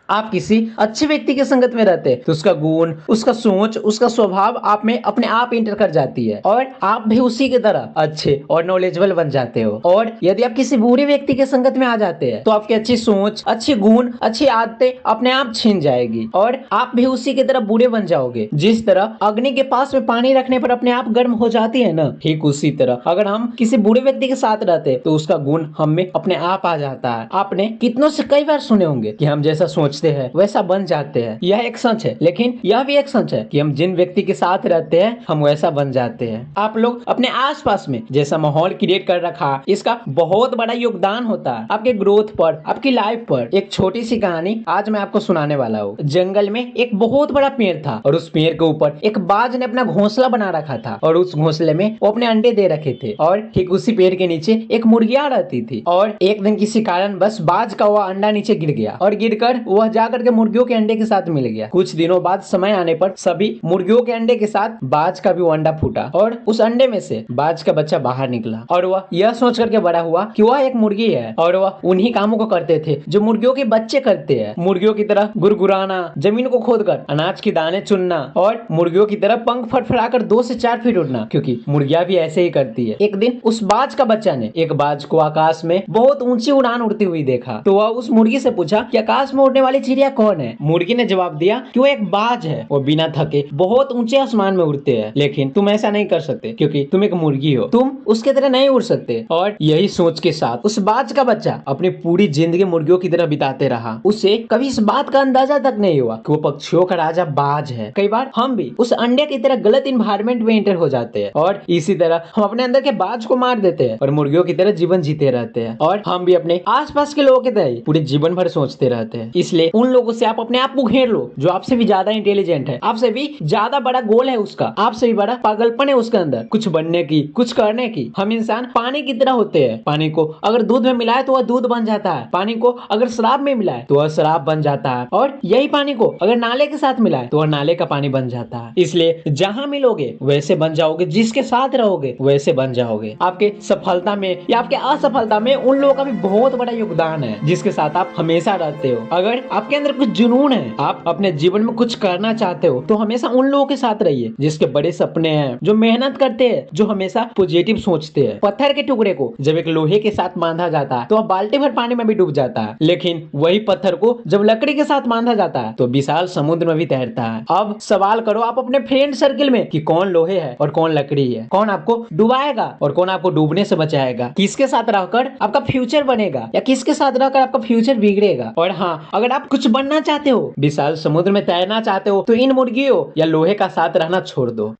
आप किसी अच्छे व्यक्ति के संगत में रहते हैं तो उसका गुण, उसका सोच, उसका स्वभाव आप में अपने आप इंटर कर जाती है और आप भी उसी की तरह अच्छे और नॉलेजेबल बन जाते हो। और यदि आप किसी बुरे व्यक्ति के संगत में आ जाते हैं तो आपकी अच्छी सोच, अच्छे गुण, अच्छी आदतें अपने आप छीन जाएगी और आप भी उसी की तरह बुरे बन जाओगे। जिस तरह अग्नि के पास में पानी रखने पर अपने आप गर्म हो जाती है ना, ठीक उसी तरह अगर हम किसी बुरे व्यक्ति के साथ रहते तो उसका गुण हम में अपने आप आ जाता है। आपने कितनों से कई बार सुने होंगे कि हम जैसा सोचते हैं वैसा बन जाते हैं। यह एक सच है, लेकिन यह भी एक सच है कि हम जिन व्यक्ति के साथ रहते हैं हम वैसा बन जाते हैं। आप लोग अपने आसपास में जैसा माहौल क्रिएट कर रखा, इसका बहुत बड़ा योगदान होता है आपके ग्रोथ पर, आपकी लाइफ पर। एक छोटी सी कहानी आज मैं आपको सुनाने वाला हूँ। जंगल में एक बहुत बड़ा पेड़ था और उस पेड़ के ऊपर एक बाज ने अपना घोंसला बना रखा था और उस घोंसले में वो अपने अंडे दे रखे थे और ठीक उसी पेड़ के नीचे एक मुर्गियां रहती थी। और एक दिन किसी कारण बस बाज का वह अंडा नीचे गिर गया और गिरकर वह जाकर के मुर्गियों के अंडे के साथ मिल गया। कुछ दिनों बाद समय आने पर सभी मुर्गियों के अंडे के साथ बाज का भी वो अंडा फूटा और उस अंडे में से बाज का बच्चा बाहर निकला और वह यह सोच करके बड़ा हुआ कि वह एक मुर्गी है और वह उन्हीं कामों को करते थे जो मुर्गियों के बच्चे करते हैं। मुर्गियों की तरह गुरगुराना, जमीन को खोदकर अनाज के दाने चुनना और मुर्गियों की तरह पंख फड़फड़ाकर 2 से 4 फीट उड़ना, क्योंकि मुर्गियां भी ऐसे ही करती है। एक दिन उस बाज का बच्चा ने एक बाज को आकाश में बहुत ऊंची उड़ान उड़ती हुई देखा तो वह उस मुर्गी से पूछा कि आकाश में उड़ने वाली चिड़िया कौन है। मुर्गी ने जवाब दिया कि वो एक बाज है, वो बिना थके बहुत ऊंचे आसमान में उड़ते हैं, लेकिन तुम ऐसा नहीं कर सकते क्योंकि तुम एक मुर्गी हो, तुम उसके तरह नहीं उड़ सकते। और यही सोच के साथ उस बाज का बच्चा अपनी पूरी जिंदगी मुर्गियों की तरह बिताते रहा। उसे कभी इस बात का अंदाजा तक नहीं हुआ कि वो पक्षियों का राजा बाज है। कई बार हम भी उस अंडे की तरह गलत इन्वायरमेंट में एंटर हो जाते हैं और इसी तरह हम अपने अंदर के बाज को मार देते हैं और मुर्गियों की तरह जीवन जीते रहते हैं और हम भी अपने आसपास के लोगों की तरह ही पूरे जीवन भर सोचते रहते हैं। इसलिए उन लोगों से आप अपने आप को घेर लो जो आपसे भी ज्यादा इंटेलिजेंट है, आपसे भी ज्यादा बड़ा गोल है उसका, आपसे भी बड़ा पागलपन है उसके अंदर कुछ बनने की, कुछ करने की। हम इंसान पानी की तरह होते हैं। पानी को अगर दूध में मिलाए तो वह दूध बन जाता है, पानी को अगर शराब में मिलाए तो वह शराब बन जाता है और यही पानी को अगर नाले के साथ मिलाए तो वह नाले का पानी बन जाता है। इसलिए जहां मिलोगे वैसे बन जाओगे, जिसके साथ रहोगे वैसे बन जाओगे। आपके सफलता में या आपके असफलता में उन लोगों का भी बहुत बड़ा योगदान है जिसके साथ आप हमेशा रहते हो। अगर आपके अंदर कुछ जुनून है, आप अपने जीवन में कुछ करना चाहते हो तो हमेशा उन लोगों के साथ रहिए जिसके बड़े सपने हैं, जो मेहनत करते हैं, जो हमेशा पॉजिटिव सोचते हैं। पत्थर के टुकड़े को जब एक लोहे के साथ बांधा जाता है तो वह बाल्टी भर पानी में भी डूब जाता है, लेकिन वही पत्थर को जब लकड़ी के साथ बांधा जाता है तो विशाल समुद्र में भी तैरता है। अब सवाल करो आप अपने फ्रेंड सर्किल में कि कौन लोहे है और कौन लकड़ी है, कौन आपको डुबाएगा और कौन आपको डूबने से बचाएगा, किसके साथ रहकर आपका फ्यूचर बनेगा या किसके साथ रहकर आपका फ्यूचर बिगड़ेगा। और हाँ, अगर आप कुछ बनना चाहते हो, विशाल समुद्र में तैरना चाहते हो तो इन मुर्गियों या लोहे का साथ रहना छोड़ दो।